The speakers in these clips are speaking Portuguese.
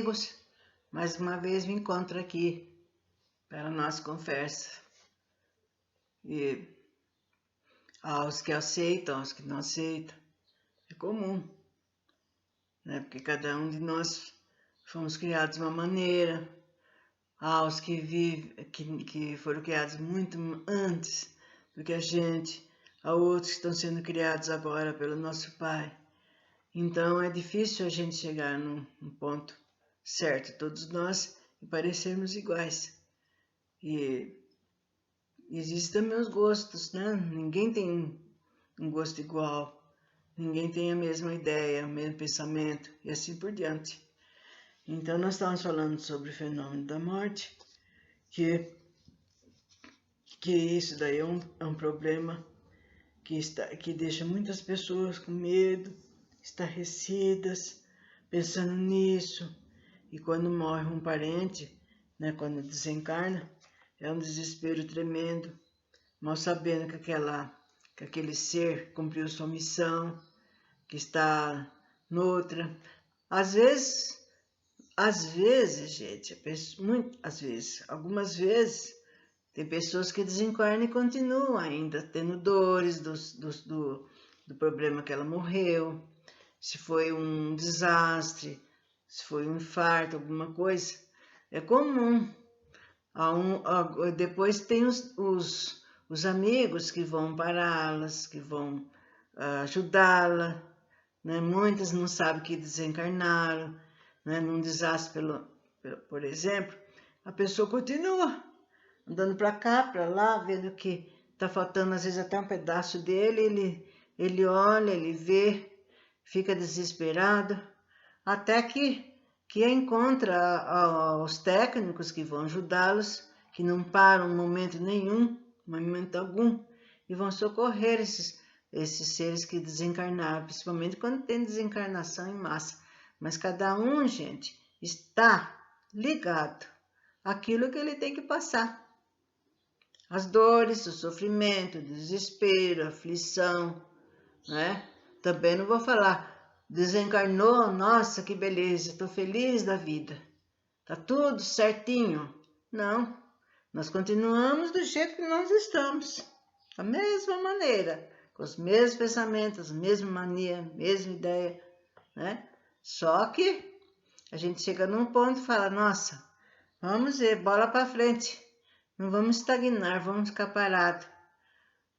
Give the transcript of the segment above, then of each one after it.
amigos, mais uma vez me encontro aqui para a nossa conversa. E aos que aceitam, aos que não aceitam, é comum, né? Porque cada um de nós fomos criados de uma maneira. Aos que que foram criados muito antes do que a gente, há outros que estão sendo criados agora pelo nosso Pai. Então é difícil a gente chegar num ponto certo, todos nós, e parecermos iguais. E existem também os gostos, né? Ninguém tem um gosto igual, ninguém tem a mesma ideia, o mesmo pensamento, e assim por diante. Então nós estamos falando sobre o fenômeno da morte, que isso daí é um problema que deixa muitas pessoas com medo, estarrecidas, pensando nisso. E quando morre um parente, né, quando desencarna, é um desespero tremendo, mal sabendo que aquele ser cumpriu sua missão, que está noutra. Às vezes, gente, algumas vezes, tem pessoas que desencarnam e continuam ainda tendo dores do problema que ela morreu, se foi um desastre, se foi um infarto, alguma coisa. É comum. Depois tem os amigos que vão pará-las, que vão ajudá-la, né? Muitas não sabem que desencarnaram, né? Num desastre, por exemplo, a pessoa continua andando para cá, para lá, vendo que está faltando às vezes até um pedaço dele, ele olha, ele vê, fica desesperado, até que encontra os técnicos que vão ajudá-los, que não param momento nenhum, momento algum, e vão socorrer esses seres que desencarnaram, principalmente quando tem desencarnação em massa. Mas cada um, gente, está ligado àquilo que ele tem que passar. As dores, o sofrimento, o desespero, a aflição, né? Também não vou falar, desencarnou, nossa, que beleza, estou feliz da vida, tá tudo certinho. Não, nós continuamos do jeito que nós estamos, da mesma maneira, com os mesmos pensamentos, mesma mania, mesma ideia, né? Só que a gente chega num ponto e fala, nossa, vamos ver, bola para frente. Não vamos estagnar, vamos ficar parados,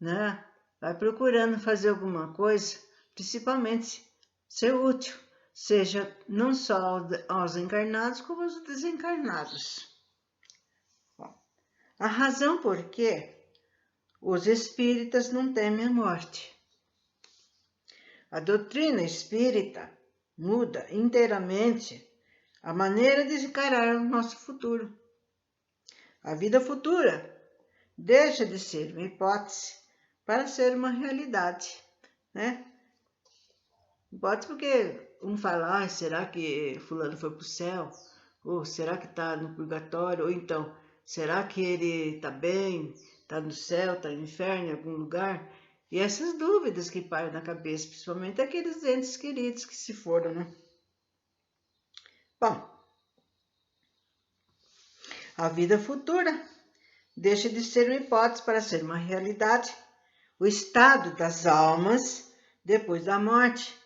né? Vai procurando fazer alguma coisa, principalmente ser útil, seja não só aos encarnados, como aos desencarnados. Bom, a razão por que os espíritas não temem a morte. A doutrina espírita muda inteiramente a maneira de encarar o nosso futuro. A vida futura deixa de ser uma hipótese para ser uma realidade, né? Hipótese porque fala, será que fulano foi para o céu? Ou será que está no purgatório? Ou então, será que ele está bem? Está no céu? Está no inferno, em algum lugar? E essas dúvidas que param na cabeça, principalmente aqueles entes queridos que se foram, né? Bom, a vida futura deixa de ser uma hipótese para ser uma realidade. O estado das almas depois da morte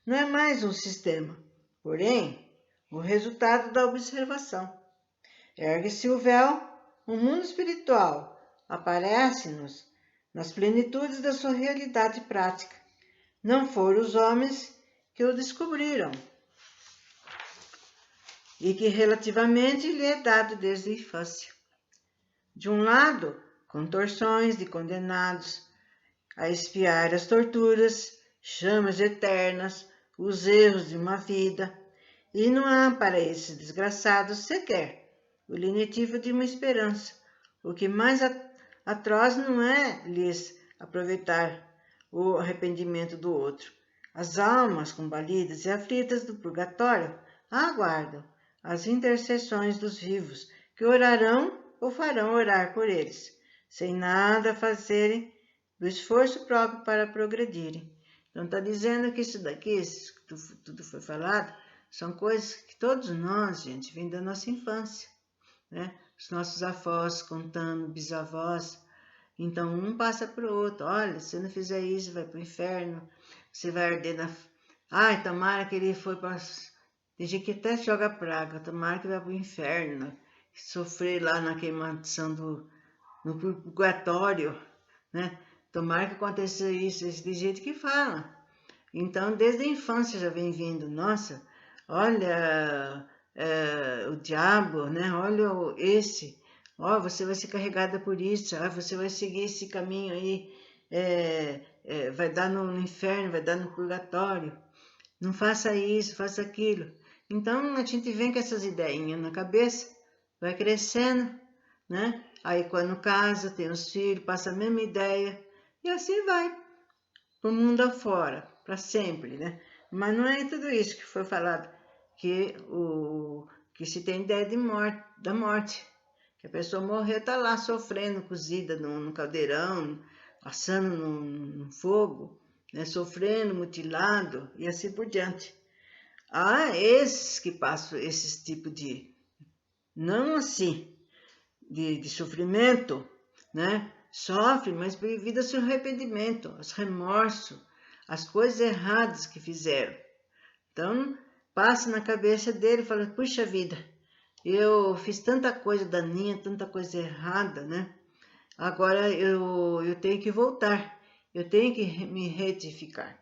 não é mais um sistema, porém, o resultado da observação. Ergue-se o véu, o mundo espiritual aparece-nos nas plenitudes da sua realidade prática. Não foram os homens que o descobriram, e que relativamente lhe é dado desde a infância. De um lado, contorções de condenados a expiar as torturas, chamas eternas, os erros de uma vida, e não há para esses desgraçados sequer o lenitivo de uma esperança. O que mais atroz não é lhes aproveitar o arrependimento do outro. As almas combalidas e aflitas do purgatório aguardam as intercessões dos vivos, que orarão ou farão orar por eles, sem nada fazerem do esforço próprio para progredirem. Então está dizendo que isso daqui, tudo foi falado, São coisas que todos nós, gente, vem da nossa infância, né? Os nossos avós contando, bisavós. Então, um passa para o outro. Olha, se não fizer isso, vai para o inferno. Você vai arder na... Ai, tomara que ele foi para... Tem gente que até joga praga. Tomara que vai para o inferno. Sofrer lá na queimação no purgatório, né? Tomara que aconteça isso. Tem gente que fala. Então, desde a infância já vem vindo. Nossa, olha o diabo, né? Olha esse... Ó, você vai ser carregada por isso, você vai seguir esse caminho aí, vai dar no inferno, vai dar no purgatório, não faça isso, faça aquilo. Então a gente vem com essas ideinhas na cabeça, vai crescendo, né? Aí quando casa, tem os filhos, passa a mesma ideia, e assim vai, pro mundo afora, para sempre, né? Mas não é tudo isso que foi falado, que se tem ideia da morte. Que a pessoa morreu, está lá sofrendo, cozida no caldeirão, assando no fogo, né, sofrendo, mutilado e assim por diante. Há esses que passam esse tipo de, não assim, de sofrimento, né? Sofre, mas devido ao seu arrependimento, aos remorsos, as coisas erradas que fizeram. Então, passa na cabeça dele e fala, puxa vida, eu fiz tanta coisa daninha, tanta coisa errada, né? Agora eu tenho que voltar, eu tenho que me retificar.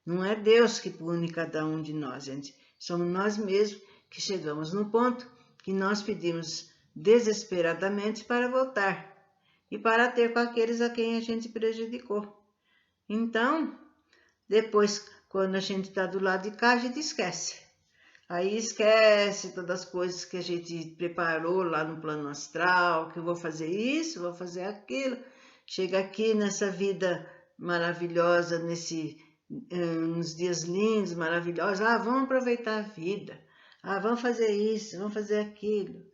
Não é Deus que pune cada um de nós, gente. Somos nós mesmos que chegamos no ponto que nós pedimos desesperadamente para voltar e para ter com aqueles a quem a gente prejudicou. Então, depois, quando a gente está do lado de cá, a gente esquece. Aí esquece todas as coisas que a gente preparou lá no plano astral, que eu vou fazer isso, vou fazer aquilo. Chega aqui nessa vida maravilhosa, nos dias lindos, maravilhosos. Vamos aproveitar a vida. Vamos fazer isso, vamos fazer aquilo,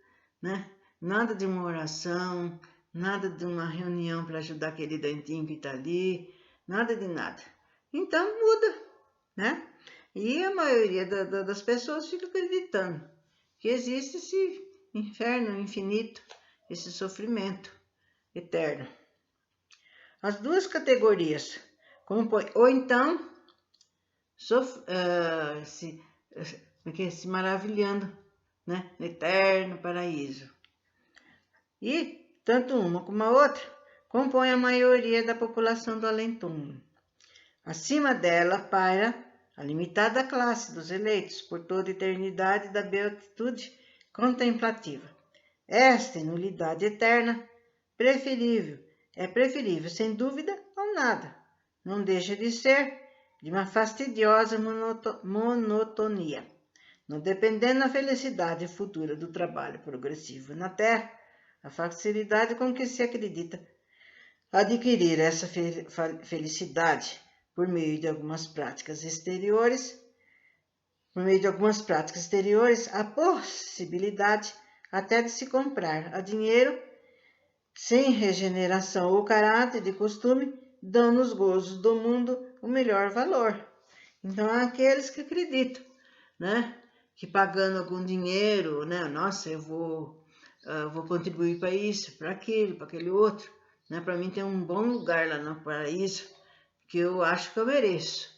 né? Nada de uma oração, nada de uma reunião para ajudar aquele dentinho que está ali, nada de nada. Então muda, né? E a maioria das pessoas fica acreditando que existe esse inferno infinito, esse sofrimento eterno. As duas categorias, ou então se maravilhando, né, no eterno paraíso. E tanto uma como a outra compõem a maioria da população do além-túmulo. Acima dela paira a limitada classe dos eleitos por toda a eternidade da beatitude contemplativa. Esta nulidade eterna é preferível sem dúvida ao nada. Não deixa de ser de uma fastidiosa monotonia, não dependendo da felicidade futura do trabalho progressivo na Terra, a facilidade com que se acredita adquirir essa felicidade por meio de algumas práticas exteriores, a possibilidade até de se comprar a dinheiro, sem regeneração ou caráter de costume, dão nos gozos do mundo o melhor valor. Então, há aqueles que acreditam, né, que pagando algum dinheiro, né, nossa, eu vou contribuir para isso, para aquilo, para aquele outro, né, para mim ter um bom lugar lá no paraíso, que eu acho que eu mereço.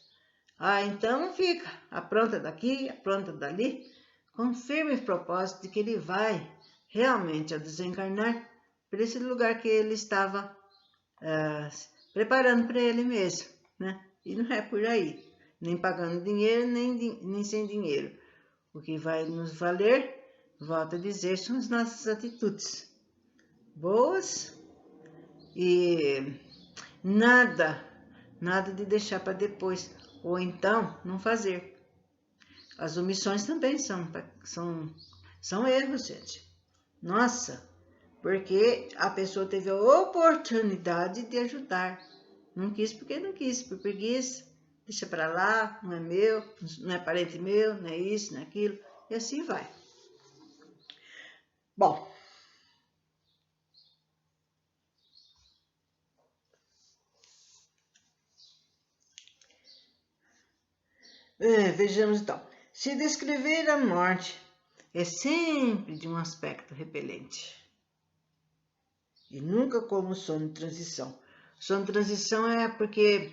Então fica, apronta daqui, apronta dali, com firme propósito de que ele vai realmente ao desencarnar para esse lugar que ele estava preparando para ele mesmo, né? E não é por aí, nem pagando dinheiro, nem sem dinheiro. O que vai nos valer, volto a dizer, são as nossas atitudes boas e nada de deixar para depois, ou então não fazer. As omissões também são erros, gente. Nossa, porque a pessoa teve a oportunidade de ajudar. Não quis porque não quis, por preguiça, deixa para lá, não é meu, não é parente meu, não é isso, não é aquilo, e assim vai. Bom, vejamos então. Se descrever a morte, é sempre de um aspecto repelente. E nunca como sono de transição. Sono de transição é porque,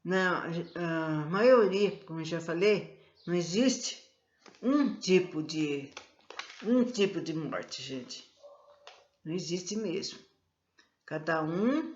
na maioria, como eu já falei, não existe um tipo de morte, gente. Não existe mesmo. Cada um